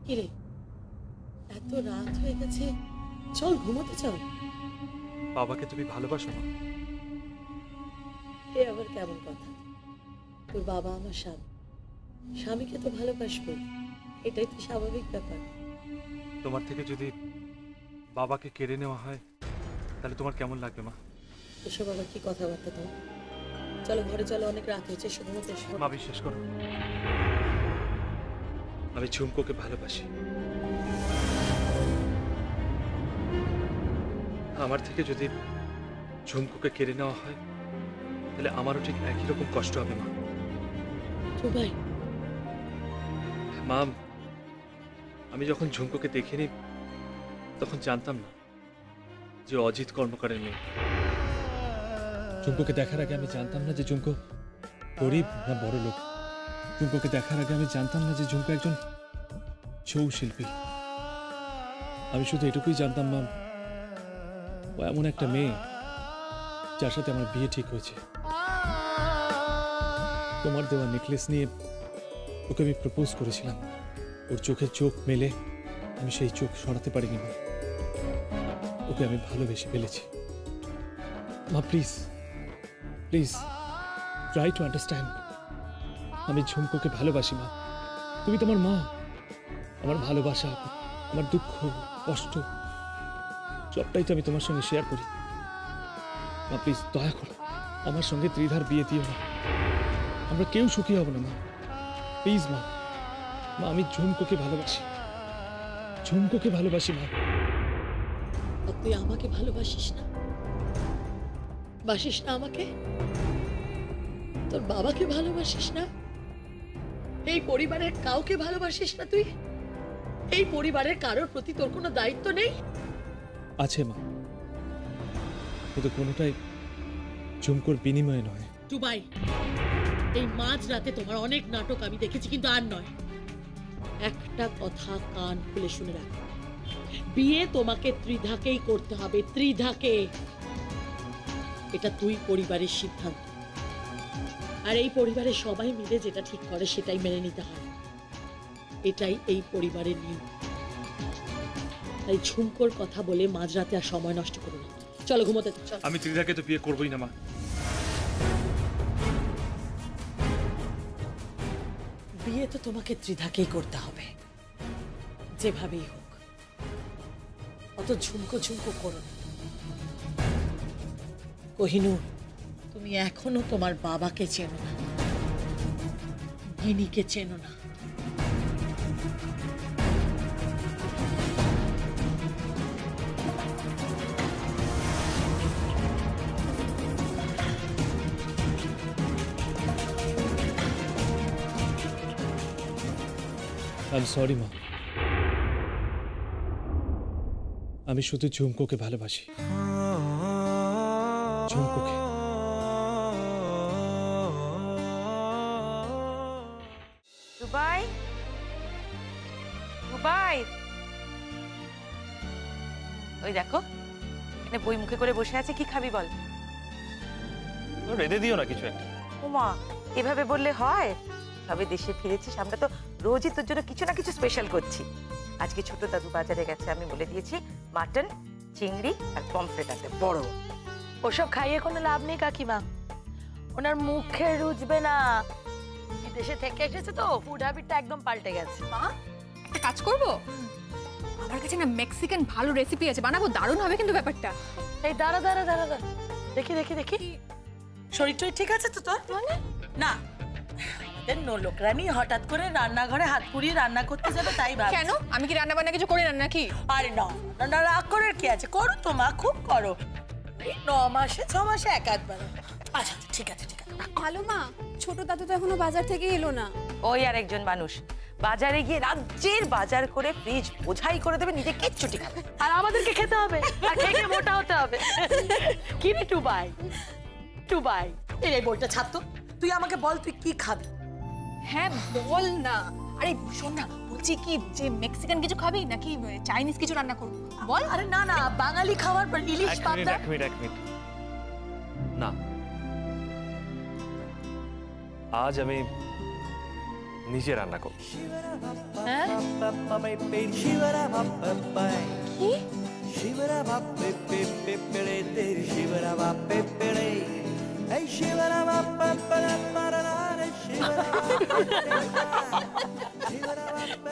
কিরে, এত রাত হয়ে গেছে, চল ঘুমোতে চল। বাবাকে তুমি ভালোবাসো না? এ আবার কেমন কথা? তোর বাবা আমার স্বামী, স্বামীকে তো ভালোবাসবো, এটাই তো স্বাভাবিক ব্যাপার। তোমার থেকে যদি বাবাকে কেড়ে নেওয়া হয় তাহলে তোমার কেমন লাগবে মা? এসব আবার কি কথাবার্তা তোমার? চলো ঘরে চলো, অনেক রাত হয়েছে, ঘুমোতে এসো। মা বিশ্বাস করো, আমি ঝুমকোকে ভালোবাসি। আমার থেকে যদি ঝুমকোকে কেড়ে নেওয়া হয় তাহলে আমারও ঠিক একই রকম কষ্ট হবে মা। ভাই মা, আমি যখন ঝুমকোকে দেখিনি তখন জানতাম না যে অজিত কর্মকারের মেয়ে। ঝুমকোকে দেখার আগে আমি জানতাম না যে ঝুমকো গরিব না বড় লোক। ঝুমকোকে দেখার আগে আমি জানতাম না যে ঝুমকো একজন ছৌ শিল্পী। আমি শুধু এটুকুই জানতাম মা, ও এমন একটা মেয়ে যার সাথে আমার বিয়ে ঠিক হয়েছে। তোমার দেওয়া নেকলেস নিয়ে ওকে আমি প্রপোজ করেছিলাম। ওর চোখে চোখ মেলে আমি সেই চোখ সরাতে পারিনি মা। ওকে আমি ভালোবেসে ফেলেছি মা। Please please try to understand. আমি ঝুমকোকে ভালোবাসি মা। তুমি তো আমার মা। আমার ভালোবাসা, আমার দুঃখ, কষ্ট সবটাই তো আমি তোমার সঙ্গে শেয়ার করি মা। প্লিজ দয়া করো, আমার সঙ্গে ত্রিধার বিয়ে দিও না। আমরা কেউ সুখী হব না মা। প্লিজ মা। মা আমি ঝুমকোকে ভালোবাসি, ঝুমকোকে ভালোবাসি মা। তুই আমাকে ভালোবাসিস না? বাসিস না আমাকে? তোর বাবাকে ভালোবাসিস না? এই পরিবারের কাউকে ভালোবাসিস না তুই? এই পরিবারের কারোর প্রতি তোর কোনো দায়িত্ব নেই? আছে মা, কিন্তু কোনোটাই ঝুমকোর বিনিময়ে নয়। টুবাই, এই মাঝ রাতে তোমার অনেক নাটক আমি দেখেছি, কিন্তু আর নয়। একটা কথা কান খুলে শুনে রাখো, বিয়ে তোমাকে ত্রিধাকেই করতে হবে, ত্রিধাকে। এটা তুই পরিবারের সিদ্ধান্ত, আর এই পরিবারের সবাই মিলে যেটা ঠিক করে সেটাই মেনে নিতে হয়। এটাই এই পরিবারের নিয়ম। তাই ঝুমকোর কথা বলে মাঝরাতে আর সময় নষ্ট করো না। চলো ঘুমোতে চল। আমি ত্রিধাকে তো বিয়ে করবোই না মা। বিয়ে তো তোমাকে ত্রিধাকেই করতে হবে, যেভাবেই হোক। অত ঝুমকো ঝুমকো করো না। কোহিনূর, তুমি এখনো তোমার বাবাকে চেনো না, গিনিকে চেনো না। আই এম সরি মা। আমি শুধু ঝুমকোকে ভালোবাসি, ঝুমকোকে। দুবাই, দুবাই, ওই দেখো এখানে বই মুখে করে বসে আছে। কি খাবি বল? রেঁধে দিও না কিছু একটা। ওমা, এভাবে বললে হয়? তবে দেশে ফিরেছিস, আমরা তো রোজই তোর জন্য কিছু না কিছু স্পেশাল করছি। আজকে ছোট দাদু বাজারে গেছে, আমি বলে দিয়েছি মাটন, চিংড়ি আর পমফ্রেট আছে বড়। ওসব খাইয়ে কোনো লাভ নেই কাকিমা, ওনার মুখে রুজবে না। বিদেশে থেকে এসেছে তো, ফুড হ্যাবিটটা একদম পাল্টে গেছে। মা, একটা কাজ করব, আমার কাছে না মেক্সিকান ভালো রেসিপি আছে, বানাবো, দারুণ হবে কিন্তু ব্যাপারটা। এই দাঁড়া দাঁড়া দাঁড়া দাঁড়া, দেখি দেখি দেখি, শরীর টরীর ঠিক আছে তো তোর? মানে না, আমাদের নোলকরানি হঠাৎ করে রান্নাঘরে হাত পুড়িয়ে রান্না করতে যাবে তাই ভাব। কেন, আমি কি রান্না বান্না কিছু করি না নাকি? আরে না না না, রাগ করার কি আছে, করো তো মা, খুব করো। এই 9 মাসে 6 মাসে এক আধবার। আচ্ছা ঠিক আছে ঠিক আছে। ভালো মা, ছোট দাদু তো এখনো বাজার থেকে এলো না। ওই আর একজন মানুষ বাজারে গিয়ে রাজ্যের বাজার করে ফ্রিজ বোঝাই করে দেবে, নিজে কিচ্ছুটি খাবে। আর আমাদেরকে খেতে হবে, আর খেয়ে মোটা হতে হবে। কি রে টুবাই, টুবাই, এই বইটা ছাড় তো। তুই আমাকে বল তুই কি খাবি? হ্যাঁ বল না। আরে শোন না, বলছি কি যে মেক্সিকান কিছু খাবি নাকি চাইনিজ কিছু রান্না করবো বল। আরে না না, বাঙালি খাবার পর ইলিশ পাবদা। এক মিনিট না, আজ আমি নিজে রান্না করব। হ্যাঁ কি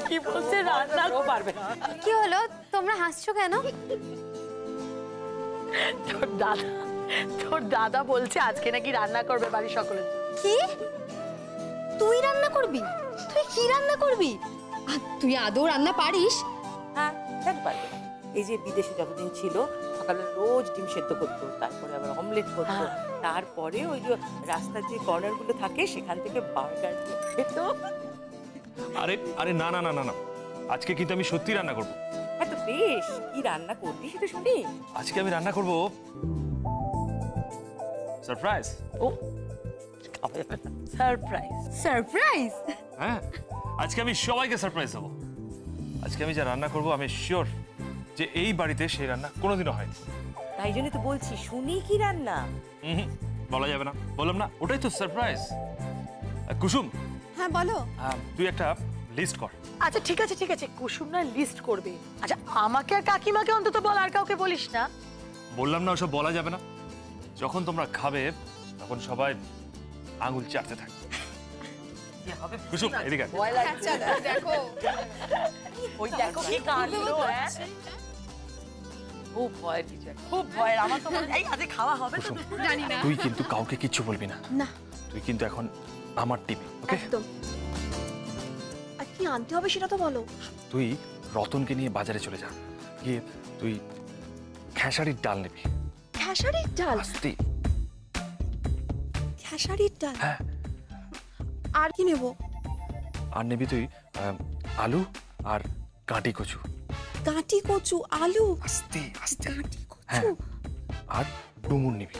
কি বলছে রান্না পারবে? কি হলো তোমরা হাসছো কেন? তোর দাদা বলছে আজকে নাকি রান্না করবে বাড়ির সকলের জন্য। কি তুই রান্না করবি? তুই কি রান্না করবি? আর তুই আদৌ রান্না পারিস? হ্যাঁ কেন পারবে না? এই যে বিদেশে যতদিন ছিল সকালে রোজ ডিম সেদ্ধ করতো, তারপরে আবার অমলেট করতো, তারপরে ওই যে রাস্তার যে কর্নারগুলো থাকে সেখান থেকে বার্গার খেত। আরে আরে না না না না না, আজকে কিন্তু আমি সত্যি রান্না করব। হ্যাঁ তো বেশ, কি রান্না করবি সেটা শুনি। আজকে আমি রান্না করব সারপ্রাইজ। ও সারপ্রাইজ। সারপ্রাইজ? হ্যাঁ, আজকে আমি সবাইকে সারপ্রাইজ দেবো। আজকে আমি যা রান্না করব আমি শিওর যে এই বাড়িতে সেই রান্না কোনোদিনও হয়নি। তাই জন্য তো বলছি শুনি কি রান্না। বলা যাবে না, বললাম না, ওটাই তো সারপ্রাইজ। কুসুম, হ্যাঁ বলো। তুই একটা লিস্ট কর। আচ্ছা ঠিক আছে ঠিক আছে, কুসুম না লিস্ট করবে। আচ্ছা আমাকে আর কাকিমাকে অন্তত বল, আর কাউকে বলিস না। বললাম না ওসব বলা যাবে না। যখন তোমরা খাবে তখন সবাই আঙুল চাটতে থাকবে। কুসুম এদিকে আয়। ভয় লাগছে। দেখো ওই দেখো কি কাণ্ড। হ্যাঁ খুব ভয়ের কিছু একটা, খুব ভয়ের। আমার তো এই আজকে খাওয়া হবে তো? কুসুম, জানি না। তুই কিন্তু কাউকে কিচ্ছু বলবি না। না তুই কিন্তু এখন আমার টিম, ওকে? একদম। আর কি আনতে হবে সেটা তো বলো। তুই রতনকে নিয়ে বাজারে চলে যা, গিয়ে তুই খেসারির ডাল নিবি। খেসারির ডাল? আস্তে। খেসারির ডাল? হ্যাঁ। আর কি নেব? আর নিবি তুই আলু আর কাঁটি কচু। কাঁটি কচু, আলু? আস্তে আস্তে। কাঁটি কচু? হ্যাঁ, আর ডুমুর নিবি।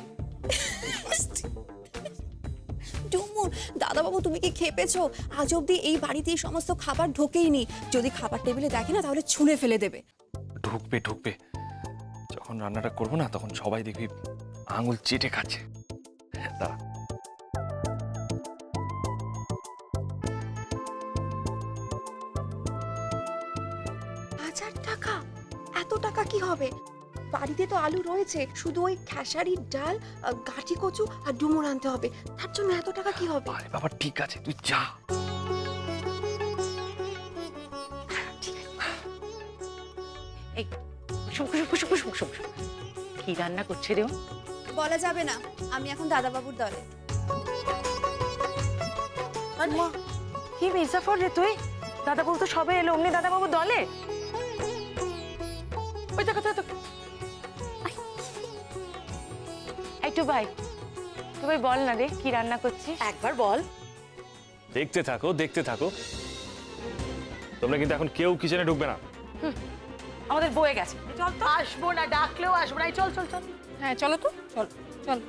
ডুমুর? দাদাবাবু তুমি কি খেপেছো? আজ অব্দি এই বাড়িতে এই সমস্ত খাবার ঢোকেইনি। যদি খাবার টেবিলে দেখে না তাহলে ছুঁড়ে ফেলে দেবে। ঢুকবে ঢুকবে, যখন রান্নাটা করবো না তখন সবাই দেখবি আঙুল চেটে খাচ্ছে। দাঁড়া। টাকা? এত টাকা কি হবে? বাড়িতে তো আলু রয়েছে, শুধু ওই খেসারির ডাল, গাঁটি কচু আর ডুমুর আনতে হবে। তার জন্য এত টাকা কি হবে? আরে বাবা ঠিক আছে, তুই যা। এই কুসুম কুসুম কুসুম কুসুম কুসুম কুসুম। কি রান্না করছে রে ও? বলা যাবে না, আমি এখন দাদাবাবুর দলে। কি মির্জাফর রে তুই? দাদাবাবু তো সবে এলো, অমনি দাদাবাবু দলে? ওই দেখো তো। এই তো ভাই বল না রে কি রান্না করছিস? একবার বল। দেখতে থাকো দেখতে থাকো, তোমরা কিন্তু এখন কেউ কিচেনে ঢুকবে না। আমাদের বয়ে গেছে। চল তো। আসবো না, ডাকলেও আসবো না। এই চল চল চল। হ্যাঁ চলো তো, চল চল।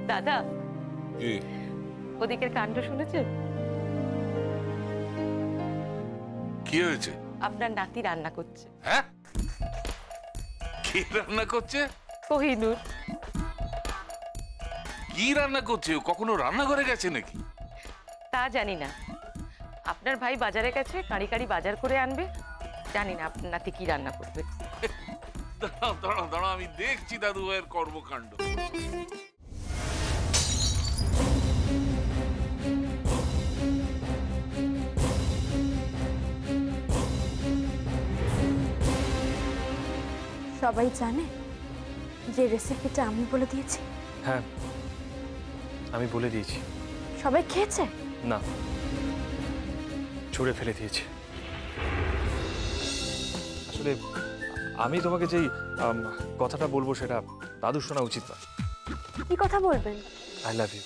দাদা কি ওদিকের কাণ্ড শুনেছেন? কি হয়েছে? আপনার নাতি রান্না করছে। হ্যাঁ, কি রান্না করছে? কোহিনূর। কি রান্না করছে? ও কখনো রান্না করে গেছে নাকি? তা জানি না, আপনার ভাই বাজারে গেছে, কাঁড়ি কাঁড়ি বাজার করে আনবে। জানি না আপনার নাতি কি রান্না করবে। দাঁড়াও দাঁড়াও দাঁড়াও, আমি দেখছি দাদু ভাইয়ের কর্মকাণ্ড। সবাই জানে যে রেসিপিটা আমি বলে দিয়েছি? হ্যাঁ, আমি বলে দিয়েছি। সবাই খেয়েছে? না, ছুঁড়ে ফেলে দিয়েছে। আসলে আমি তোমাকে যেই কথাটা বলবো সেটা দাদু শোনা উচিত না। কি কথা বলবেন? I love you.